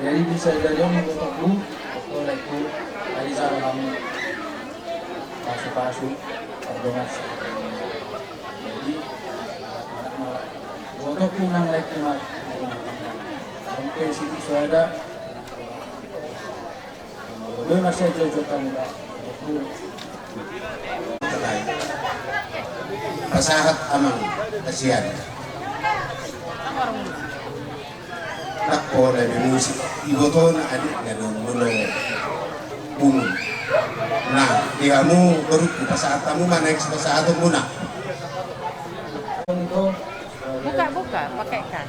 Jadi bisa jadi orang bertemu oleh itu dari dalam pasu-pasu ordonasi. Jadi untuk punang lagi mak, mungkin situ sudah belum masih jojokan mak. Pasahat amang kasihan. Takpo na musik iboto na adik ganun mulo bunun. Nah, di kamu berut pasahat kamu mana yang pasahat muna. Buka, pakaikan.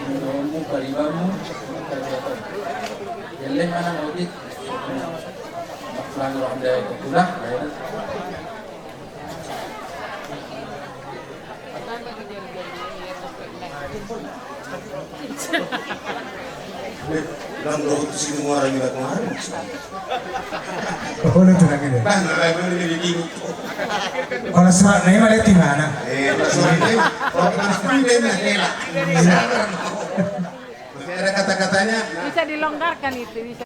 Menurunmu kalimamu yang mana audit lalu ada ketulah Lang roh tu sini orang juga kemarin. Oh, itu lagi deh. Kan lagi ni begini. Kalau serat nih malah di mana? Sorry, kalau kita sprint na hela. Ada kata-katanya. Bisa dilonggarkan itu, bisa.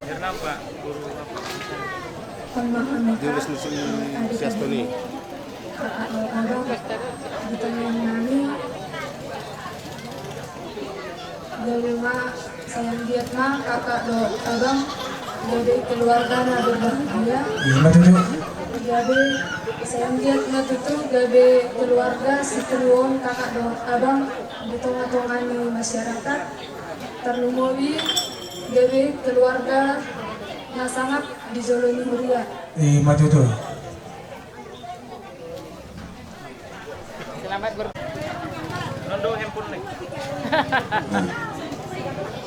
Julis musim siasto nih. Dari mak sayang diet mak kakak do abang jadi keluarga na berbahagia. Iya betul. Jadi sayang diet na tutu gabe keluarga sekeluon kakak do abang di tengah-tengah masyarakat terlumuri gabe keluarga na sangat dijoloni muria. Iya betul. Selamat Nondo handphone nih.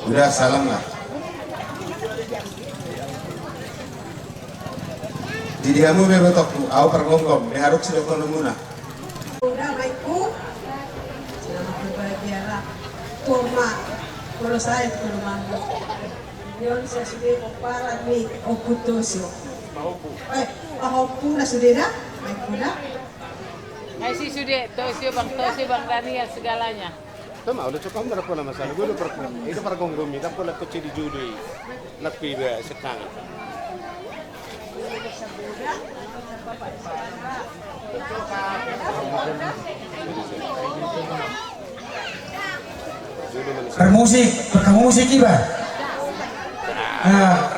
Udah salam lah. Jadi kamu bebetok tu, aku pergongkom, harus sudah kono muna. Udah baikku, selamat berbahagialah. Toma, kalau saya ke rumahmu. Yon saya sudah opara ni oputosio. Ahopu na sudah dah, baikku dah. Hai si Sude, Tosio Bang Daniel segalanya. Tama, udah cukup berapa lama masalah? Gue udah pernah, itu pernah gonggumi, tapi kalau kecil di judul, lebih sekang. Permusik, kamu musik iba. Ah,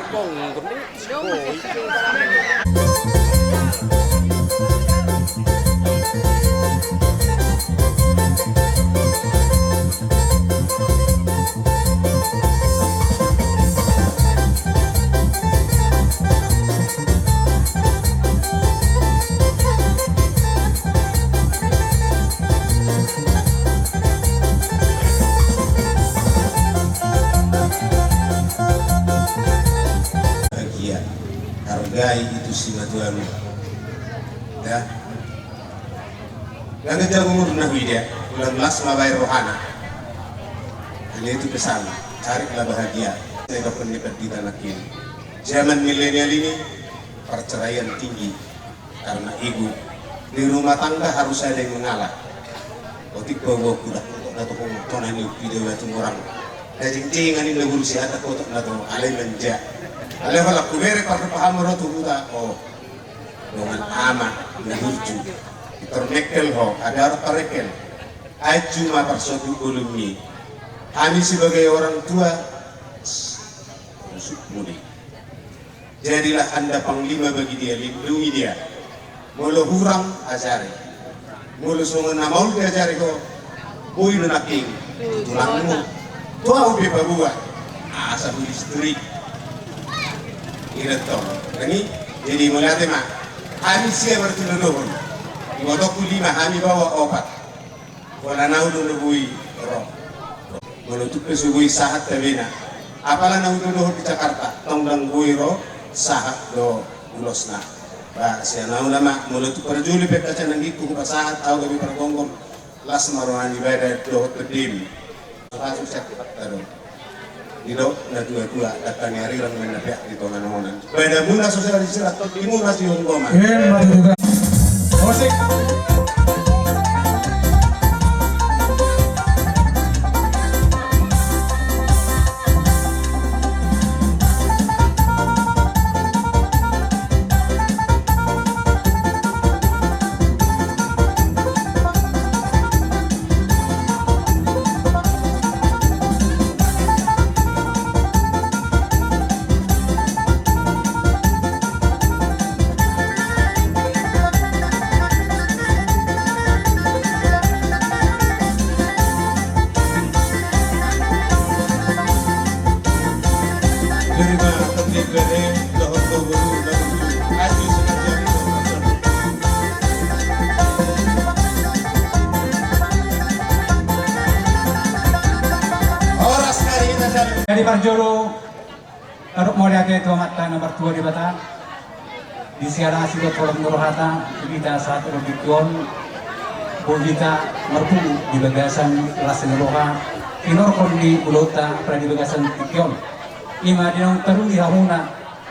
Bahagia, hargai itu silaturahmi. Ya. Yang ngejak umur Nabi dia, bulan belas mabai rohana. Ini itu pesan, carilah bahagia. Mereka pendapat di tanah kini. Zaman milenial ini perceraian tinggi karena ibu. Di rumah tangga harus ada yang mengalah. Otik bawa kuda atau penguturan ini video itu orang. Dan jangan ini berusia ada kotak atau alai menja. Alai kalau kubere pada paham orang tu kita oh dengan aman berhujung. Termekel ho ada orang parekel. Aju ma persodu ulumi. Kami sebagai orang tua rusuk mudi. Jadilah anda panglima bagi dia, lindungi dia. Mulu hurang ajari, mulu sungan namaul diajari ko. Boy naking tulangmu, tuau bepa buat. Asa istri. Ingat toh, ini jadi melihat mak. Kami siapa bertulungan. Ngotok lima kami bawa obat. Wala naudun bui roh. Menutup pesugui sahat tabena. Apalah naudun di Jakarta. Tongdang bui roh sahat do ulosna. Ba siya naulama menutup perjuli pekaca nanggiku pasahat au gabi pergonggom. Las maruhan ibadah do tedim. Masuk sakit tado. Dino na tua datang hari orang mendapat di tongan-tongan. Beda muna sosial di sini atau timur masih ungkoma. Matutukan. Musik. Terima kasih kepada Tuhan Guru dan Aji sekalian. Orang sekali kita cari. Dari Parjolo, Taruk Moriake itu mata nomor 2 di Batam. Di siaran asli Tolong Nurhata, kita saat Robikion, Bogita merpu di bagasan Lasen Roha, Inorkon di Bulota, pada di bagasan Tikion. Ima dinong terung di Hamuna,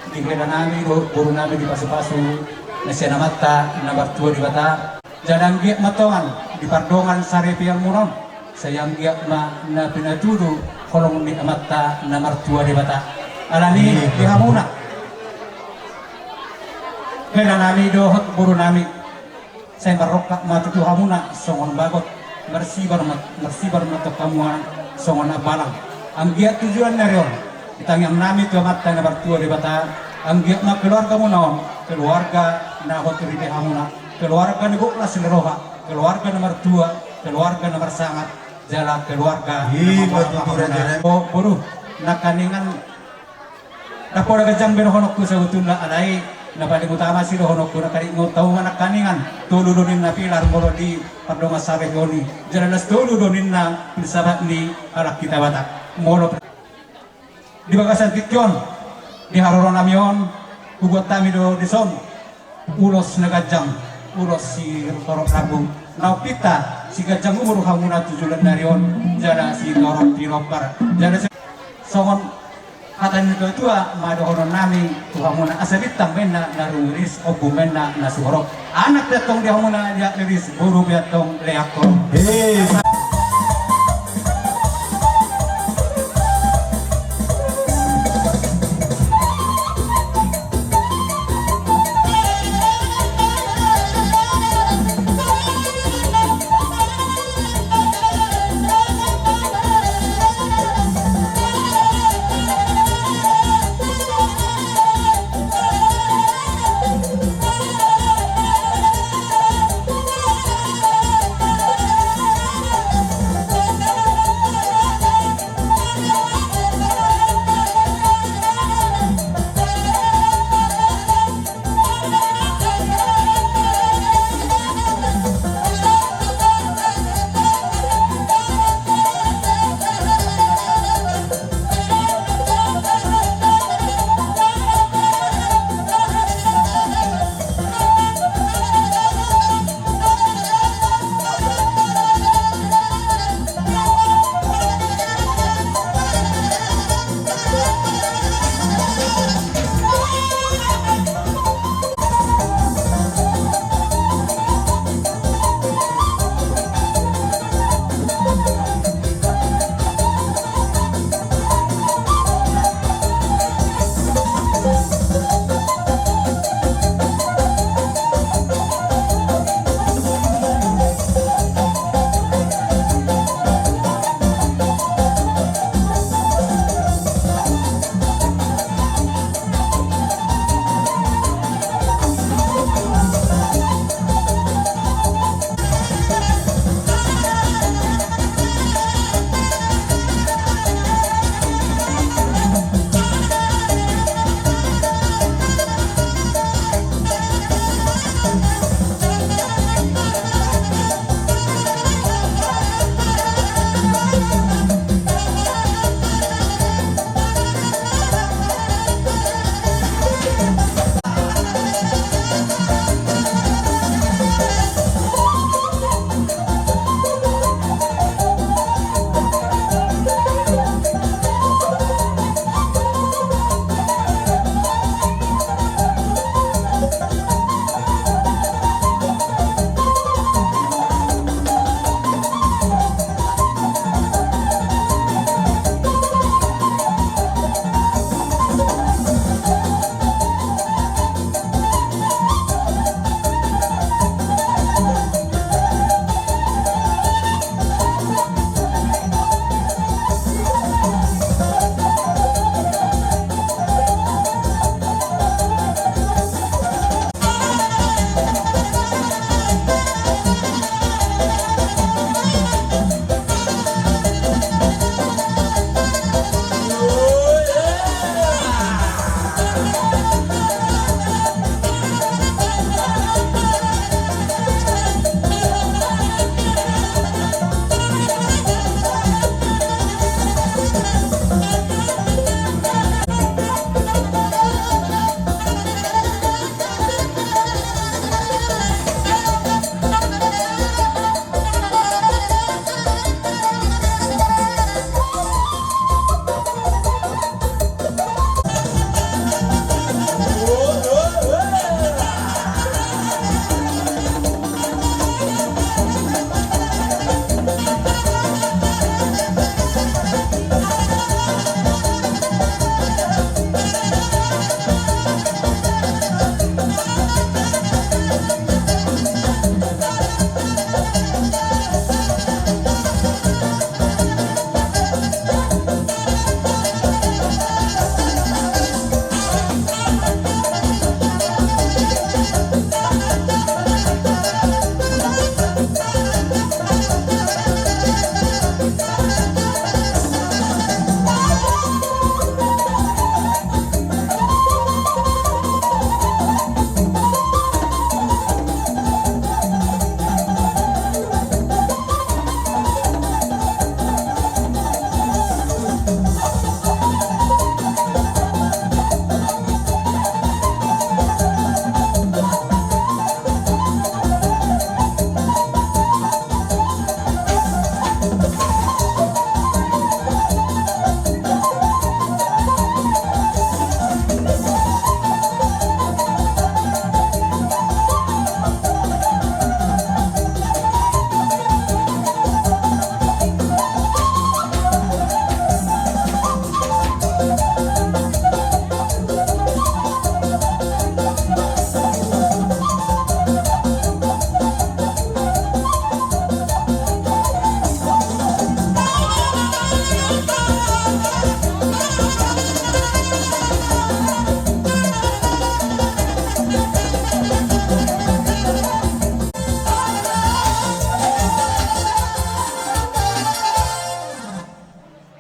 di kena nami, buru nami di pasu-pasu, nasiana mata nomor 2 di Batam. Jangan giat matongan di Pardongan Sarepi yang muron. Sayang giat na pinatudu kolong di mata nomor 2 di Batam. Alani di Hamuna. Kena nami dohot buru nami. Saya merokak matu tu Hamuna songon bagot mersibar mata kamuan songon abalang. Ang giat tujuan narion. Itang yang nami tu mata nomor 2 di Batam. Ang giat na keluarga mo naon, keluarga na hoturi di Hamuna, keluarga ni Bukla Sileroha, keluarga nomor 2, keluarga nomor sangat, jala keluarga. Oh buru nakaningan. Napo nagajang binohonok ko sa utun na alay. Na paling utama si honok ko na karingot tao nga nakaningan tuludonin na pilar moro di Pardongan Sarepi oni. Jala nas tuludonin na pinsabat ni alak kita Batak. Moro di bagasan Tikyon, di Haroron Namion, hugot kami do dison, ulos na gajang, ulos si Torok Ragung, naupita si gajang umur Hamuna tujulan narion, jada si Torok Pilopar, jada si songon katan nito tua madohonon nami tu Hamuna asabitang mena naruris o bumena nasuhorok. Anak datong di Hamuna dia liris buru biatong leakor.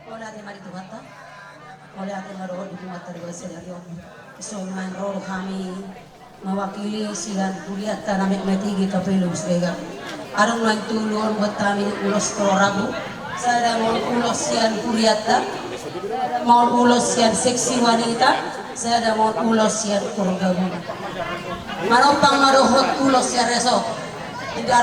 Oleh ating marito kata, oleh ating maroon ibu mata di bawah sedario. So man rolo kami mewakili sihan kuliah tanamik metigi kapelum sega. Arang lang tulon buat kami ulos ragu. Saya mau ulos sihan kuliah mau ulos sihan seksi wanita. Saya mau ulos sihan kurgabu. Manopang marohot ulos sihan resok. Tidak